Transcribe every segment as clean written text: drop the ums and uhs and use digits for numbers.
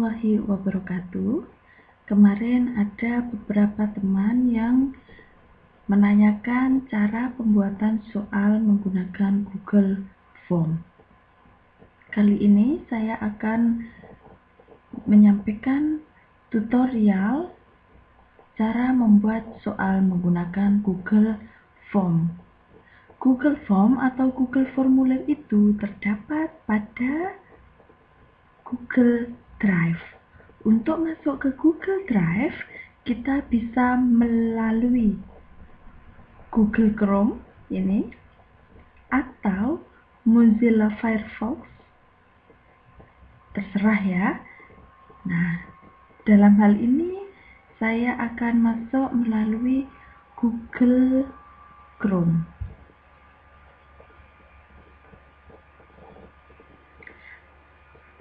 warahmatullahi wabarakatuh. Kemarin ada beberapa teman yang menanyakan cara pembuatan soal menggunakan Google Form. Kali ini saya akan menyampaikan tutorial cara membuat soal menggunakan Google Form. Google Form atau Google Formulir itu terdapat pada Google Drive. Untuk masuk ke Google Drive, kita bisa melalui Google Chrome ini atau Mozilla Firefox, terserah ya. Nah, dalam hal ini saya akan masuk melalui Google Chrome.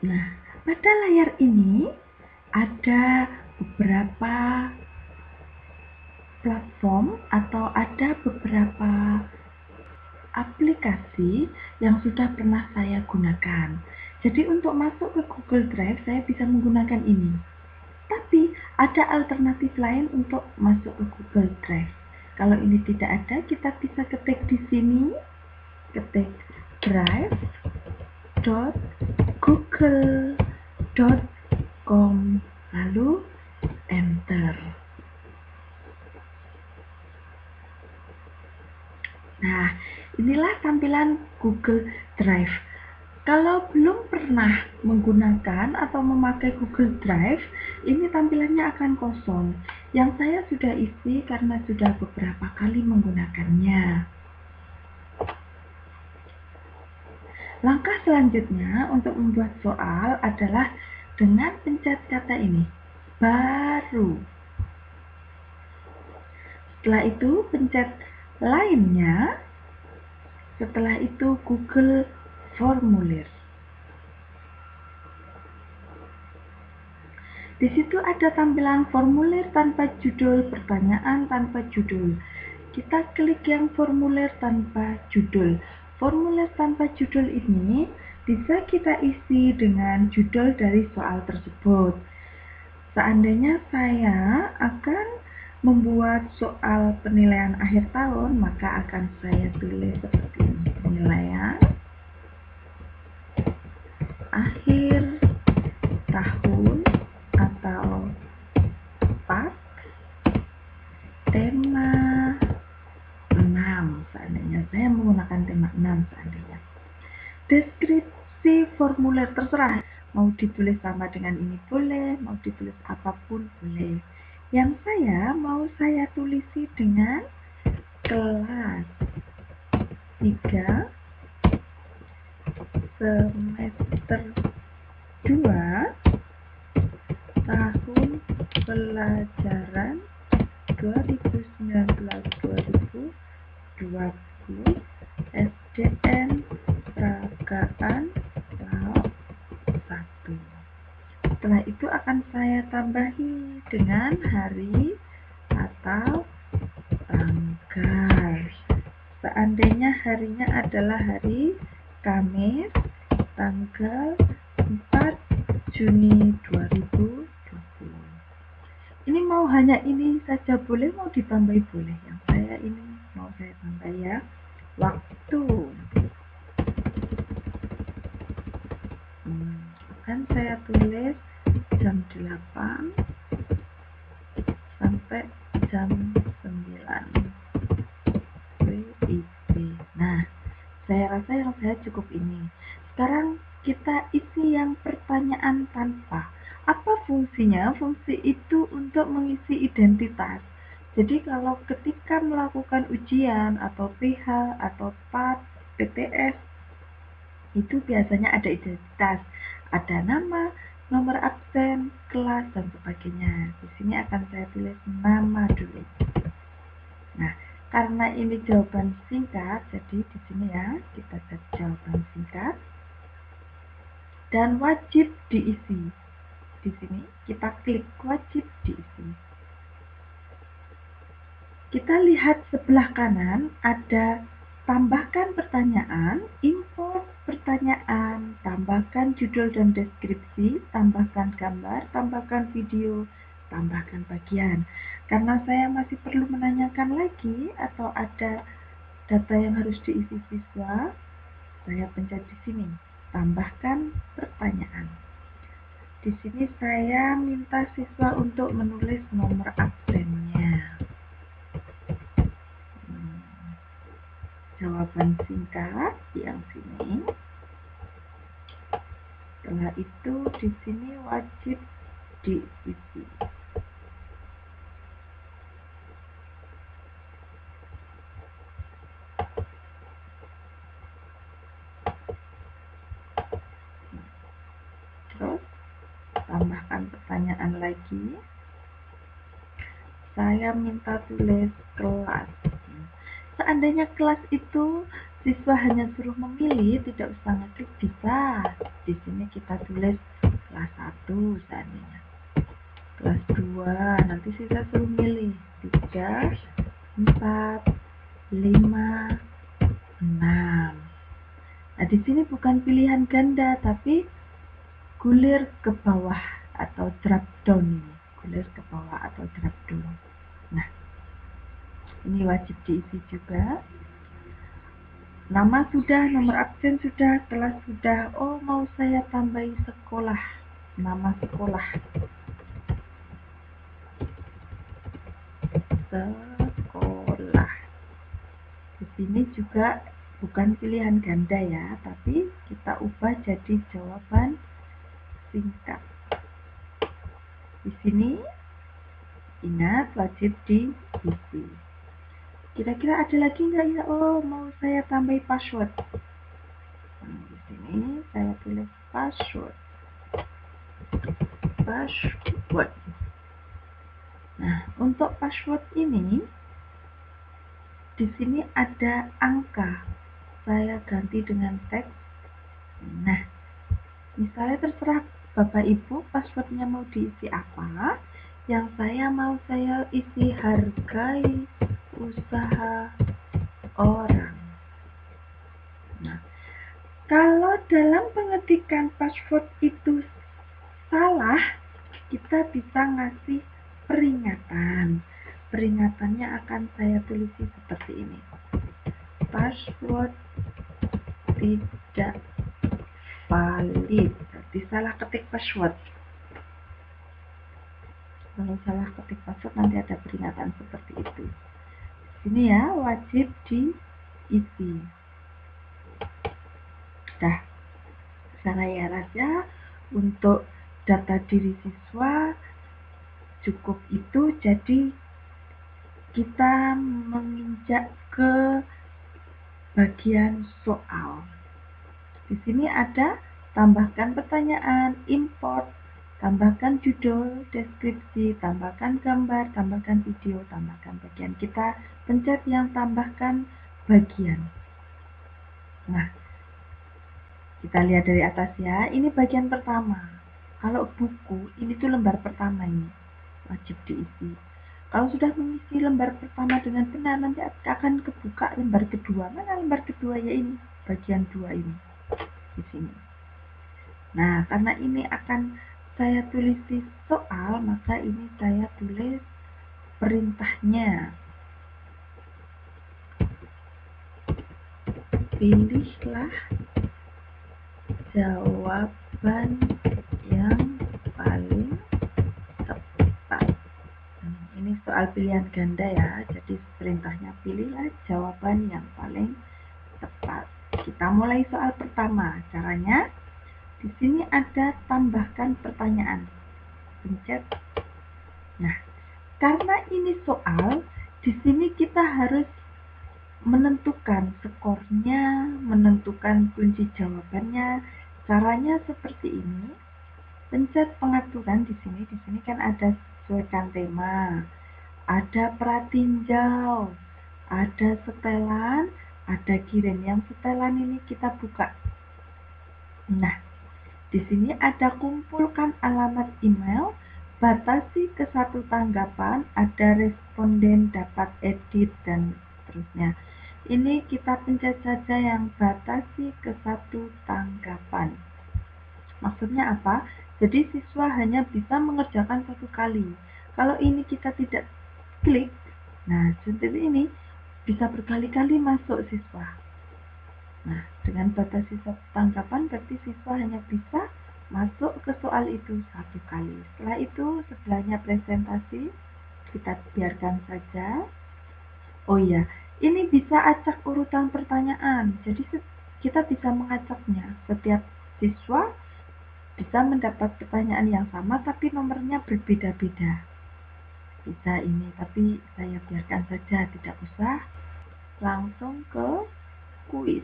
Nah, pada layar ini ada beberapa platform atau ada beberapa aplikasi yang sudah pernah saya gunakan. Jadi untuk masuk ke Google Drive saya bisa menggunakan ini. Tapi ada alternatif lain untuk masuk ke Google Drive. Kalau ini tidak ada, kita bisa ketik di sini, ketik drive.google.com lalu enter. Nah, inilah tampilan Google Drive. Kalau belum pernah menggunakan atau memakai Google Drive, ini tampilannya akan kosong. Yang saya sudah isi karena sudah beberapa kali menggunakannya. Langkah selanjutnya untuk membuat soal adalah dengan pencet kata ini, baru. Setelah itu pencet lainnya, setelah itu Google Formulir. Di situ ada tampilan formulir tanpa judul, pertanyaan tanpa judul. Kita klik yang formulir tanpa judul. Formulir tanpa judul ini bisa kita isi dengan judul dari soal tersebut. Seandainya saya akan membuat soal penilaian akhir tahun, maka akan saya tulis seperti ini. Penilaian akhir tahun atau part tema 6, seandainya saya menggunakan tema 6 seandainya. Deskripsi formulir terserah, mau ditulis sama dengan ini boleh, mau ditulis apapun boleh. Yang mau saya tulisi dengan kelas 3 semester 2 tahun pelajaran 2019-2020 SDN Peragaan Laut 1. Setelah itu akan saya tambahi dengan hari atau tanggal. Seandainya harinya adalah hari Kamis, tanggal 4 Juni 2020. Ini mau hanya ini saja boleh, mau ditambahi boleh. Yang saya ini mau saya tambah ya. Waktu. Akan saya tulis jam 8 sampai jam 9 WIB. Nah, saya rasa yang saya cukup ini. Sekarang kita isi yang pertanyaan tanpa. Apa fungsinya? Fungsi itu untuk mengisi identitas. Jadi kalau ketika melakukan ujian atau PH atau PAT, PTS, itu biasanya ada identitas. Ada nama, nomor absen, kelas, dan sebagainya. Di sini akan saya tulis nama dulu. Nah, karena ini jawaban singkat, jadi di sini ya kita set jawaban singkat dan wajib diisi. Di sini kita klik wajib diisi. Kita lihat sebelah kanan ada Tambahkan pertanyaan, import pertanyaan, tambahkan judul dan deskripsi, tambahkan gambar, tambahkan video, tambahkan bagian. Karena saya masih perlu menanyakan lagi atau ada data yang harus diisi siswa, saya pencet di sini, tambahkan pertanyaan. Di sini saya minta siswa untuk menulis nomor absennya. Jawaban singkat yang sini. Setelah itu di sini wajib diisi. Terus tambahkan pertanyaan lagi. Saya minta tulis kelas. Seandainya kelas itu siswa hanya suruh memilih, tidak usah ngeklik, bisa. Di sini kita tulis kelas 1 seandainya. Kelas 2, nanti siswa suruh milih 3, 4, 5, 6. Nah, di sini bukan pilihan ganda, tapi gulir ke bawah atau drop down ini. Gulir ke bawah atau drop down. Nah, ini wajib diisi juga. Nama sudah, nomor absen sudah, kelas sudah. Oh, mau saya tambahi sekolah. Nama sekolah. Sekolah. Di sini juga bukan pilihan ganda ya, tapi kita ubah jadi jawaban singkat. Di sini ingat wajib diisi. Kira-kira ada lagi nggak ya? Oh, mau saya tambahi password. Di sini saya tulis password. Password. Nah, untuk password ini di sini ada angka. Saya ganti dengan teks. Nah, misalnya terserah Bapak Ibu passwordnya mau diisi apa. Yang saya isi hargai usaha orang. Nah, kalau dalam pengetikan password itu salah, kita bisa ngasih peringatan. Peringatannya akan saya tulisi seperti ini. Password tidak valid. Berarti salah ketik password. Kalau salah ketik password nanti ada peringatan seperti itu. Sini ya, wajib diisi. Dah, saya rasa untuk data diri siswa cukup itu, jadi kita menginjak ke bagian soal. Di sini ada tambahkan pertanyaan, import, tambahkan judul, deskripsi, tambahkan gambar, tambahkan video, tambahkan bagian. Kita pencet yang tambahkan bagian. Nah, kita lihat dari atas ya, ini bagian pertama. Kalau buku, ini tuh lembar pertama ini, wajib diisi. Kalau sudah mengisi lembar pertama dengan benar, nanti akan kebuka lembar kedua. Mana lembar kedua ya ini? Bagian 2 ini. Di sini. Nah, karena ini akan saya tulis soal, maka ini saya tulis perintahnya. Pilihlah jawaban yang paling tepat. Ini soal pilihan ganda ya, jadi perintahnya pilihlah jawaban yang paling tepat. Kita mulai soal pertama. Caranya di sini ada tambahkan pertanyaan. Pencet. Nah, karena ini soal, di sini kita harus menentukan skornya, menentukan kunci jawabannya. Caranya seperti ini. Pencet pengaturan di sini. Di sini kan ada sesuaikan tema, ada pratinjau, ada setelan, ada kirim. Yang setelan ini kita buka. Nah, di sini ada kumpulkan alamat email, batasi ke 1 tanggapan, ada responden dapat edit dan seterusnya. Ini kita pencet saja yang batasi ke satu tanggapan. Maksudnya apa? Jadi siswa hanya bisa mengerjakan satu kali. Kalau ini kita tidak klik, nah seperti ini bisa berkali-kali masuk siswa. Nah, dengan batasi satu tanggapan berarti siswa hanya bisa masuk ke soal itu satu kali. Setelah itu sebelahnya presentasi, kita biarkan saja. Oh iya, ini bisa acak urutan pertanyaan. Jadi kita bisa mengacaknya. Setiap siswa bisa mendapat pertanyaan yang sama tapi nomornya berbeda-beda. Bisa ini, tapi saya biarkan saja, tidak usah. Langsung ke kuis.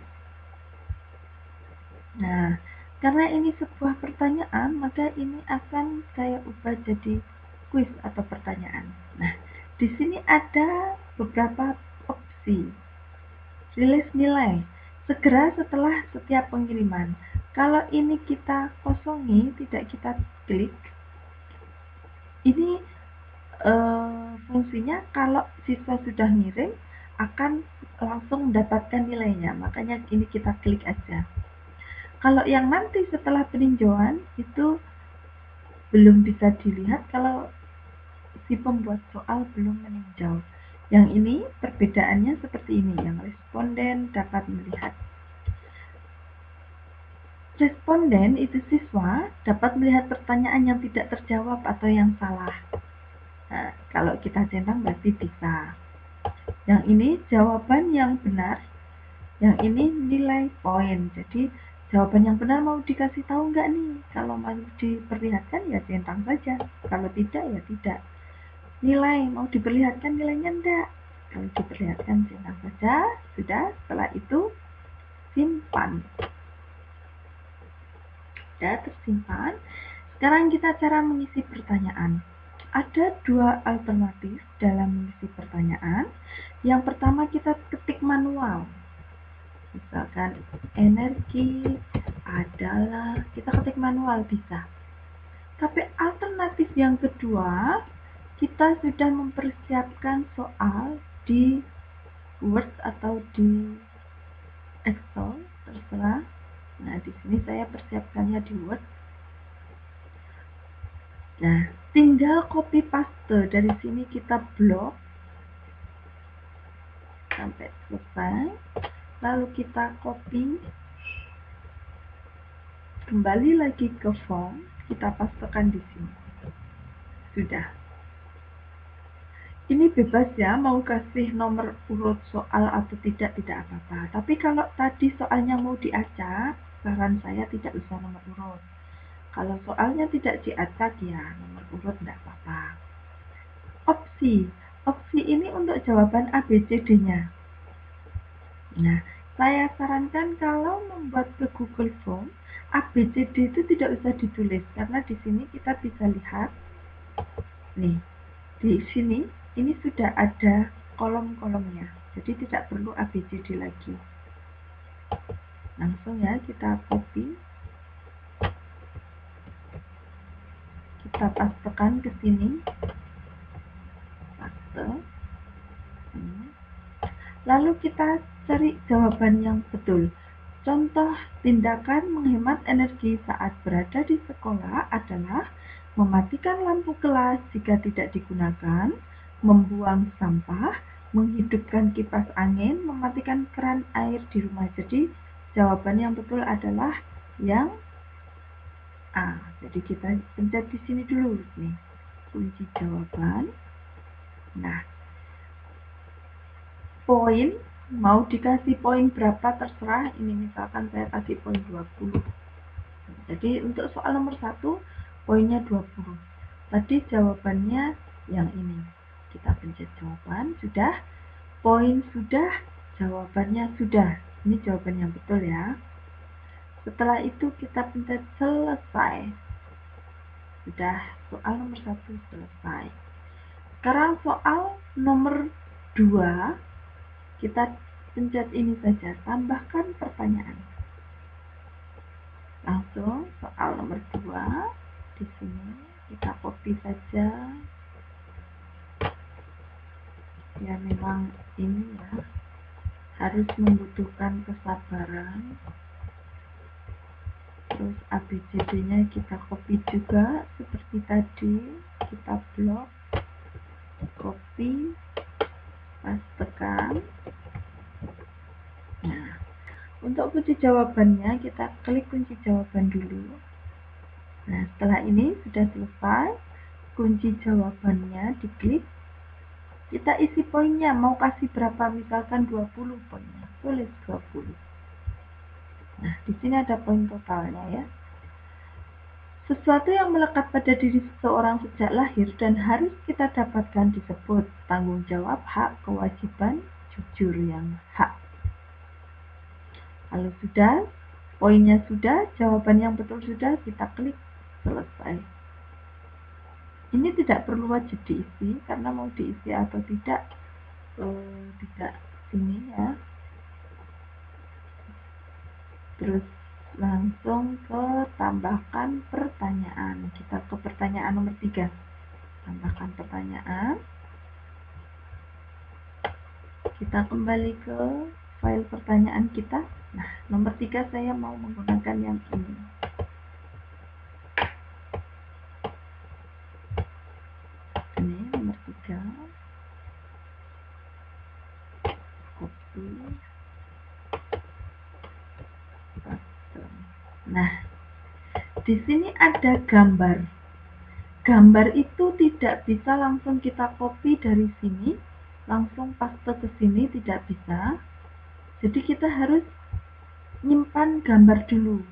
Nah, karena ini sebuah pertanyaan, maka ini akan saya ubah jadi kuis atau pertanyaan. Nah, di sini ada beberapa opsi. Rilis nilai segera setelah setiap pengiriman. Kalau ini kita kosongi, tidak kita klik, ini fungsinya kalau siswa sudah ngirim akan langsung mendapatkan nilainya. Makanya ini kita klik aja. Kalau yang nanti setelah peninjauan itu belum bisa dilihat kalau si pembuat soal belum meninjau. Yang ini perbedaannya seperti ini, yang responden dapat melihat. Responden itu siswa dapat melihat pertanyaan yang tidak terjawab atau yang salah. Nah, kalau kita centang berarti bisa. Yang ini jawaban yang benar, yang ini nilai poin. Jadi jawaban yang benar mau dikasih tahu nggak nih? Kalau mau diperlihatkan ya centang saja. Kalau tidak ya tidak. Nilai mau diperlihatkan nilainya enggak? Kalau diperlihatkan centang saja. Sudah. Setelah itu simpan. Sudah tersimpan. Sekarang kita cara mengisi pertanyaan. Ada dua alternatif dalam mengisi pertanyaan. Yang pertama kita ketik manual. Misalkan energi adalah, kita ketik manual bisa. Tapi alternatif yang kedua, kita sudah mempersiapkan soal di Word atau di Excel, terserah. Nah, di sini saya persiapkannya di Word. Nah, tinggal copy paste dari sini, kita blok sampai selesai. Lalu kita copy, kembali lagi ke form, kita pastekan di sini. Sudah. Ini bebas ya, mau kasih nomor urut soal atau tidak apa-apa. Tapi kalau tadi soalnya mau diacak, saran saya tidak usah nomor urut. Kalau soalnya tidak diacak ya nomor urut tidak apa-apa. Opsi. Opsi ini untuk jawaban ABCD-nya. Nah, saya sarankan kalau membuat ke Google Form, ABCD itu tidak usah ditulis karena di sini kita bisa lihat nih. Di sini ini sudah ada kolom-kolomnya. Jadi tidak perlu ABCD lagi. Langsung ya kita copy. Kita pastekan ke sini. Paste. Lalu kita cari jawaban yang betul. Contoh tindakan menghemat energi saat berada di sekolah adalah mematikan lampu kelas jika tidak digunakan, membuang sampah, menghidupkan kipas angin, mematikan keran air di rumah. Jadi jawaban yang betul adalah yang A. Jadi kita pencet di sini dulu nih, kunci jawaban. Nah, poin mau dikasih poin berapa terserah. Ini misalkan saya kasih poin 20. Jadi untuk soal nomor 1 poinnya 20. Tadi jawabannya yang ini. Kita pencet jawaban, sudah. Poin sudah, jawabannya sudah. Ini jawaban yang betul ya. Setelah itu kita pencet selesai. Sudah, soal nomor 1 selesai. Sekarang soal nomor 2, kita pencet ini saja, tambahkan pertanyaan. Langsung soal nomor 2 di sini kita copy saja. Ya memang ini ya harus membutuhkan kesabaran. Terus ABCD-nya kita copy juga seperti tadi, kita blok, copy, pastekan. Nah, untuk kunci jawabannya kita klik kunci jawaban dulu. Nah, setelah ini sudah selesai, kunci jawabannya diklik. Kita isi poinnya, mau kasih berapa, misalkan 20 poinnya, tulis 20. Nah, di sini ada poin totalnya ya. Sesuatu yang melekat pada diri seseorang sejak lahir dan harus kita dapatkan disebut tanggung jawab, hak, kewajiban, jujur yang hak. Kalau sudah, poinnya sudah, jawaban yang betul sudah, kita klik selesai. Ini tidak perlu wajib diisi, karena mau diisi atau tidak ini ya. Terus langsung ke tambahkan pertanyaan. Kita ke pertanyaan nomor 3. Tambahkan pertanyaan. Kita kembali ke file pertanyaan kita. Nah, nomor 3 saya mau menggunakan yang ini. Ini nomor 3. Copy. Paste. Nah, di sini ada gambar. Gambar itu tidak bisa langsung kita copy dari sini, langsung paste ke sini, tidak bisa. Jadi kita harus nyimpan gambar dulu.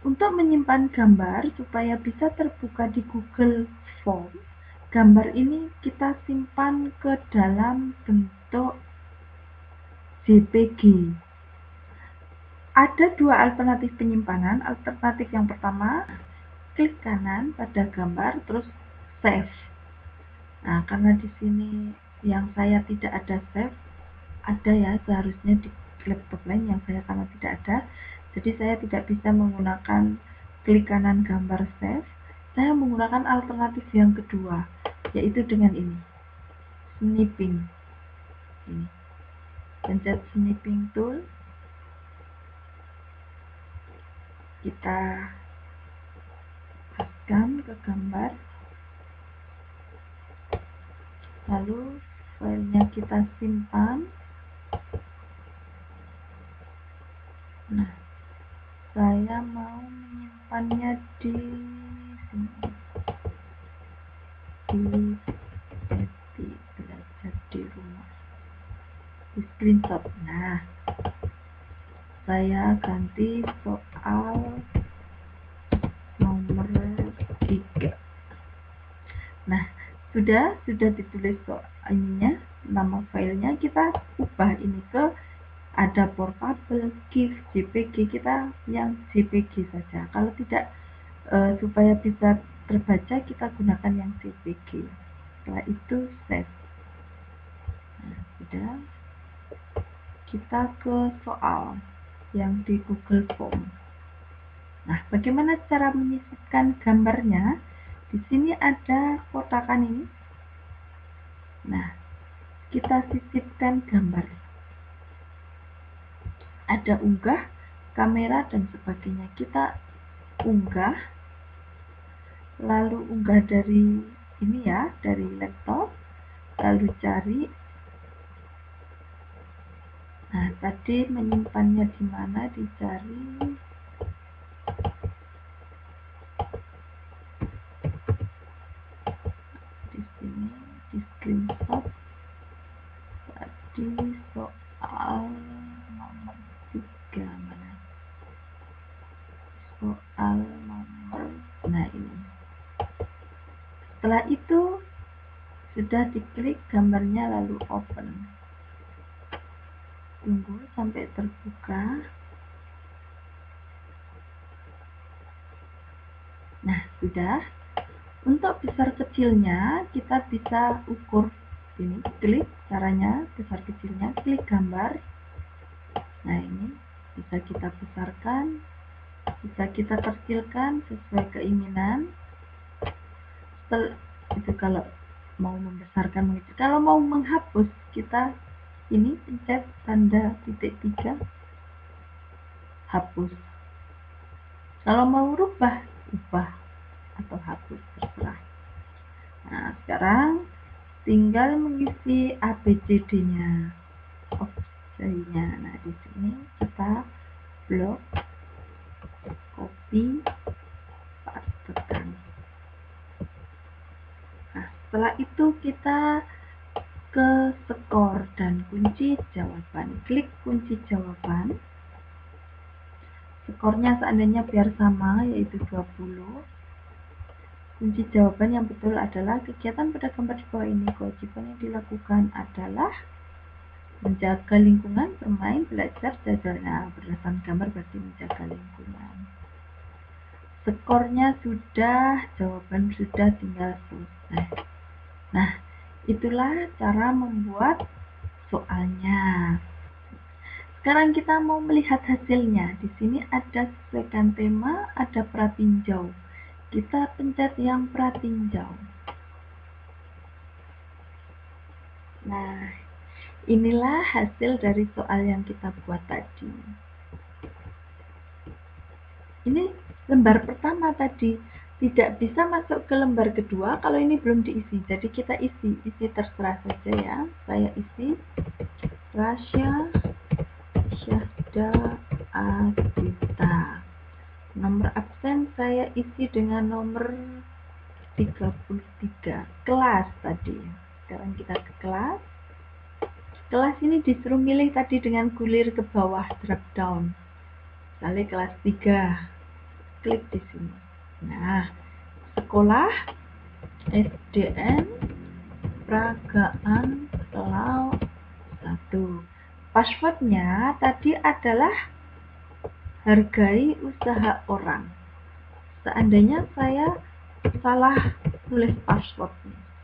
Untuk menyimpan gambar supaya bisa terbuka di Google Form, gambar ini kita simpan ke dalam bentuk JPG. Ada 2 alternatif penyimpanan. Alternatif yang pertama, klik kanan pada gambar terus save. Nah, karena di sini yang saya tidak ada save, ada ya seharusnya di laptop lain, yang saya karena tidak ada, jadi saya tidak bisa menggunakan klik kanan gambar save. Saya menggunakan alternatif yang kedua, yaitu dengan ini, snipping. Ini, pencet snipping tool, kita paskan ke gambar, lalu filenya kita simpan. Nah, saya mau menyimpannya di sini, di Eti belajar di rumah, di screenshot. Nah, saya ganti soal nomor 3. Nah, sudah ditulis soalnya, nama filenya kita ubah ini ke ada portable, GIF, JPG, kita yang JPG saja. Kalau tidak supaya bisa terbaca, kita gunakan yang JPG. Setelah itu save. Nah, sudah. Kita ke soal yang di Google Form. Nah, bagaimana cara menyisipkan gambarnya? Di sini ada kotakan ini. Nah, kita sisipkan gambar. Ada unggah, kamera, dan sebagainya. Kita unggah, lalu unggah dari ini ya, dari laptop, lalu cari. Nah, tadi menyimpannya di mana, dicari. Di sini, di screenshot. Tadi soal nomor 3 mana? Soal nomor, nah ini. Setelah itu sudah diklik gambarnya lalu open. Tunggu sampai terbuka. Nah, sudah. Untuk besar kecilnya kita bisa ukur ini, klik caranya besar kecilnya, klik gambar. Nah, ini bisa kita besarkan, bisa kita kecilkan sesuai keinginan. Setelah itu, kalau mau membesarkan, kalau mau menghapus, kita ini pencet tanda titik 3, hapus. Kalau mau ubah atau hapus, terserah. Nah, sekarang tinggal mengisi ABCD-nya, objeknya. Nah, di sini kita blok, copy, pastekan. Nah, setelah itu kita ke skor dan kunci jawaban. Klik kunci jawaban. Skornya seandainya biar sama, yaitu 20. Kunci jawaban yang betul adalah kegiatan pada gambar di bawah ini. Kewajiban yang dilakukan adalah menjaga lingkungan, bermain, belajar, jajan. Nah, berdasarkan gambar berarti menjaga lingkungan. Skornya sudah, jawaban sudah, tinggal selesai. Nah, itulah cara membuat soalnya. Sekarang kita mau melihat hasilnya. Di sini ada sesuaikan tema, ada pratinjau. Kita pencet yang pratinjau. Nah, inilah hasil dari soal yang kita buat tadi. Ini lembar pertama tadi. Tidak bisa masuk ke lembar kedua kalau ini belum diisi. Jadi kita isi terserah saja ya. Saya isi Rasya Syahda Agita. Nomor absen saya isi dengan nomor 33. Kelas tadi. Sekarang kita ke kelas. Kelas ini disuruh milih tadi dengan gulir ke bawah, drop down. Misalnya kelas 3. Klik di sini. Nah, sekolah SDN Pragaan Lau 1. Passwordnya tadi adalah hargai usaha orang. Seandainya saya salah tulis password,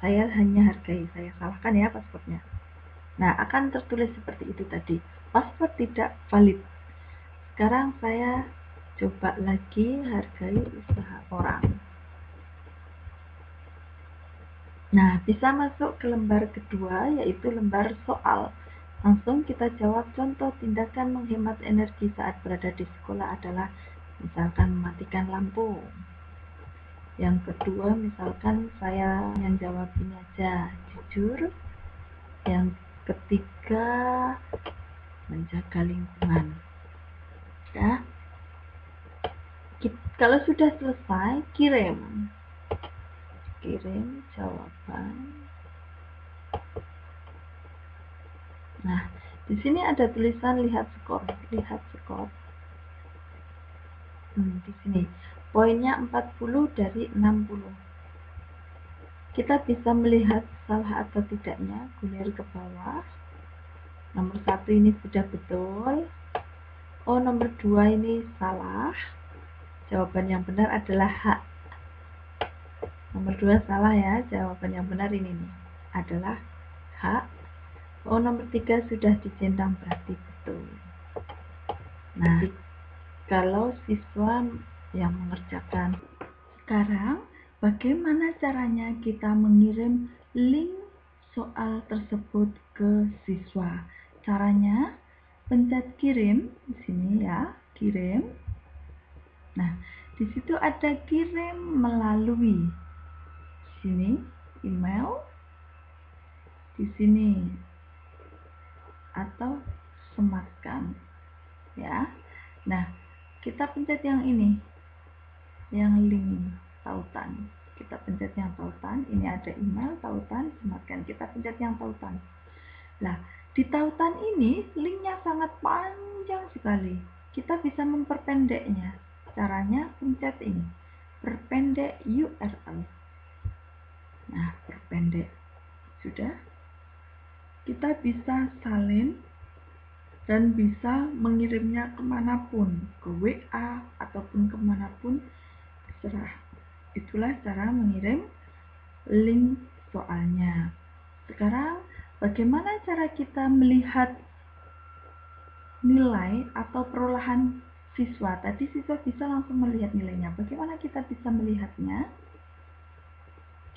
saya hanya hargai, saya salahkan ya passwordnya. Nah, akan tertulis seperti itu tadi. Password tidak valid. Sekarang saya coba lagi hargai usaha orang. Nah, bisa masuk ke lembar kedua, yaitu lembar soal. Langsung kita jawab. Contoh tindakan menghemat energi saat berada di sekolah adalah misalkan mematikan lampu. Yang kedua, misalkan saya yang jawab ini aja, jujur. Yang ketiga, menjaga lingkungan. Ya. Kalau sudah selesai, kirim jawaban. Nah, di sini ada tulisan lihat skor. Di sini poinnya 40 dari 60. Kita bisa melihat salah atau tidaknya, gulir ke bawah. Nomor 1 ini sudah betul. Oh, nomor 2 ini salah. Jawaban yang benar adalah H. Nomor 2 salah ya, jawaban yang benar ini nih adalah H. Oh, nomor 3 sudah dicentang berarti betul. Nah, kalau siswa yang mengerjakan. Sekarang, bagaimana caranya kita mengirim link soal tersebut ke siswa? Caranya, pencet kirim di sini ya, kirim. Nah, di situ ada kirim melalui. Di sini email, di sini atau sematkan ya. Nah, kita pencet yang ini, yang link tautan. Kita pencet yang tautan, ini ada email, tautan, sematkan. Kita pencet yang tautan. Nah, di tautan ini linknya sangat panjang sekali. Kita bisa memperpendeknya. Caranya pencet ini, perpendek URL. Nah, perpendek. Sudah. Kita bisa salin dan bisa mengirimnya kemanapun, ke WA ataupun kemanapun, terserah. Itulah cara mengirim link soalnya. Sekarang, bagaimana cara kita melihat nilai atau perolahan siswa? Tadi siswa bisa langsung melihat nilainya. Bagaimana kita bisa melihatnya?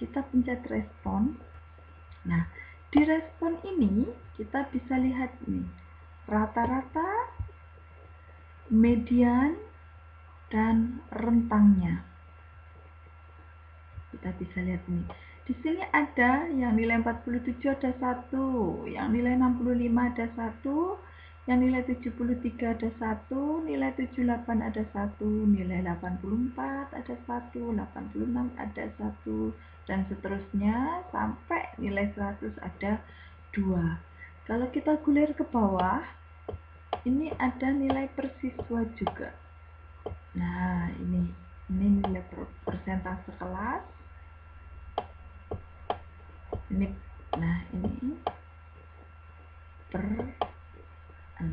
Kita pencet respon. Nah, Di respon ini kita bisa lihat nih, rata-rata, median, dan rentangnya. Kita bisa lihat nih. Di sini ada yang nilai 47 ada 1, yang nilai 65 ada 1, yang nilai 73 ada 1, nilai 78 ada 1, nilai 84 ada 1, 86 ada 1, dan seterusnya sampai nilai 100 ada 2. Kalau kita gulir ke bawah, ini ada nilai persiswa juga. Nah, ini nilai persentase kelas. Ini, nah ini per 6.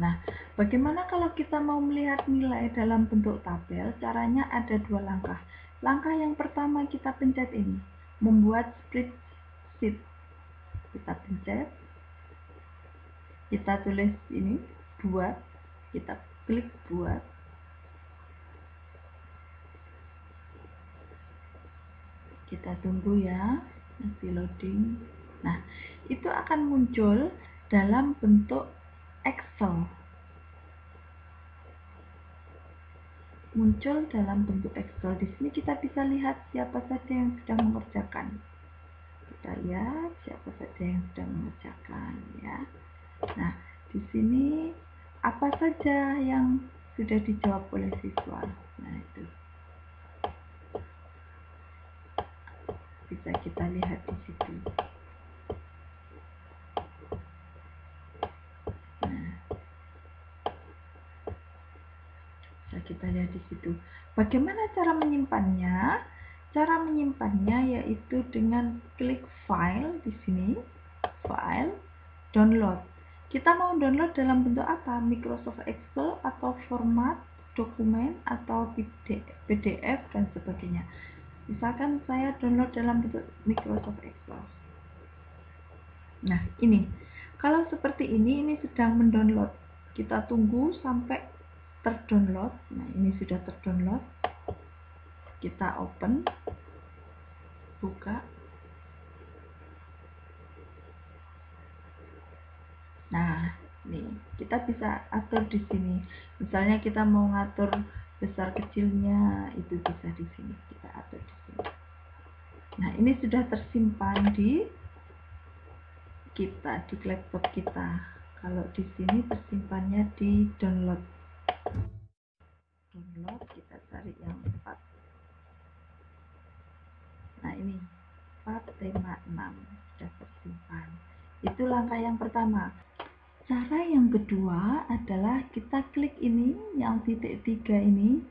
Nah, bagaimana kalau kita mau melihat nilai dalam bentuk tabel? Caranya ada 2 langkah. Langkah yang pertama kita pencet ini, membuat spreadsheet. Kita pencet, kita tulis ini, buat, kita klik buat. Kita tunggu ya, masih loading. Nah, itu akan muncul dalam bentuk Excel. Muncul dalam bentuk Excel. Di sini kita bisa lihat siapa saja yang sedang mengerjakan. Kita lihat siapa saja yang sedang mengerjakan ya. Nah, di sini apa saja yang sudah dijawab oleh siswa. Nah, itu bisa kita lihat di situ. Nah, bisa kita lihat di situ. Bagaimana cara menyimpannya? Cara menyimpannya yaitu dengan klik file di sini, file, download. Kita mau download dalam bentuk apa? Microsoft Excel atau format dokumen atau PDF dan sebagainya. Misalkan saya download dalam bentuk Microsoft Excel. Nah, ini. Kalau seperti ini sedang mendownload. Kita tunggu sampai terdownload. Nah, ini sudah terdownload. Kita open. Buka. Nah, nih, kita bisa atur di sini. Misalnya kita mau ngatur besar kecilnya, itu bisa di sini. Kita atur di sini. Nah, ini sudah tersimpan di kita, di laptop kita. Kalau di sini tersimpannya di download. Download, kita cari yang 4. Nah, ini 4 tema 6 sudah tersimpan. Itu langkah yang pertama. Cara yang kedua adalah kita klik ini, yang titik 3 ini,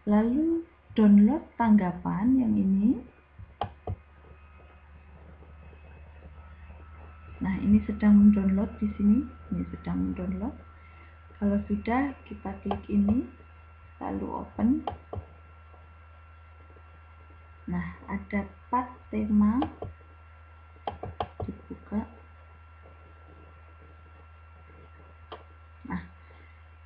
lalu download tanggapan yang ini. Nah, ini sedang mendownload di sini, ini sedang mendownload. Kalau sudah, kita klik ini, lalu open. Nah, ada 4 tema, dibuka. Nah,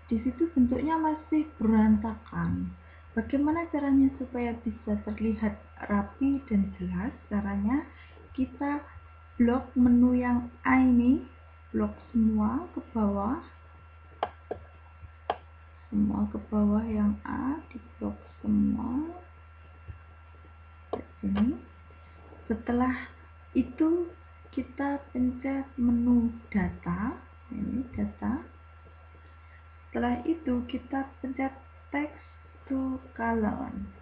di situ bentuknya masih berantakan. Bagaimana caranya supaya bisa terlihat rapi dan jelas? Caranya kita blok menu yang A ini, blok semua ke bawah. Semua ke bawah yang A, di blok semua. Di sini. Setelah itu kita pencet menu data, ini data. Setelah itu kita pencet text to column.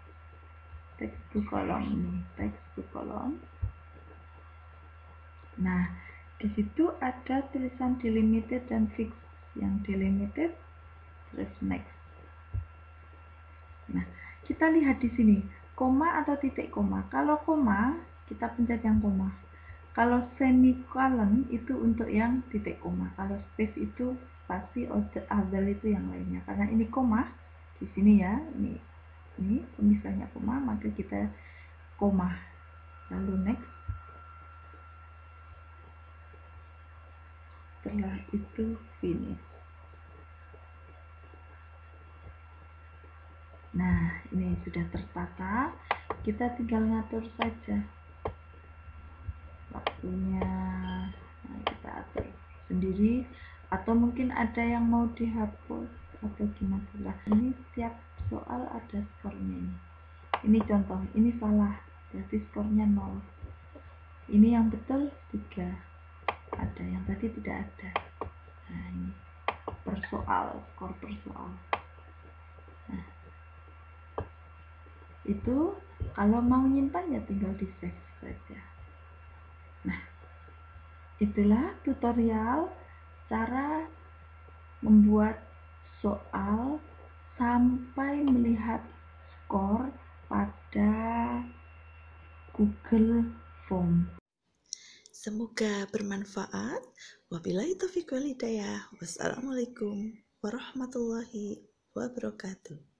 Text to column ini, text to column. Nah, di situ ada tulisan delimited dan fixed. Yang delimited terus next. Nah, kita lihat di sini, koma atau titik koma. Kalau koma, kita pencet yang koma. Kalau semicolon itu untuk yang titik koma. Kalau space itu pasti other itu yang lainnya. Karena ini koma di sini ya, ini misalnya koma, maka kita koma. Lalu next. Setelah itu finish. Nah, ini sudah tertata. Kita tinggal ngatur saja. sendiri, atau mungkin ada yang mau dihapus atau gimana. Ini setiap soal ada skornya ini. Ini contoh, ini salah, berarti skornya 0. Ini yang betul 3. Ada yang tadi tidak ada. Nah, ini per soal, skor per soal. Nah, itu kalau mau nyimpan ya tinggal di save saja. Nah, itulah tutorial cara membuat soal sampai melihat skor pada Google Form. Semoga bermanfaat. Wabillahi taufiq wal hidayah. Wassalamualaikum warahmatullahi wabarakatuh.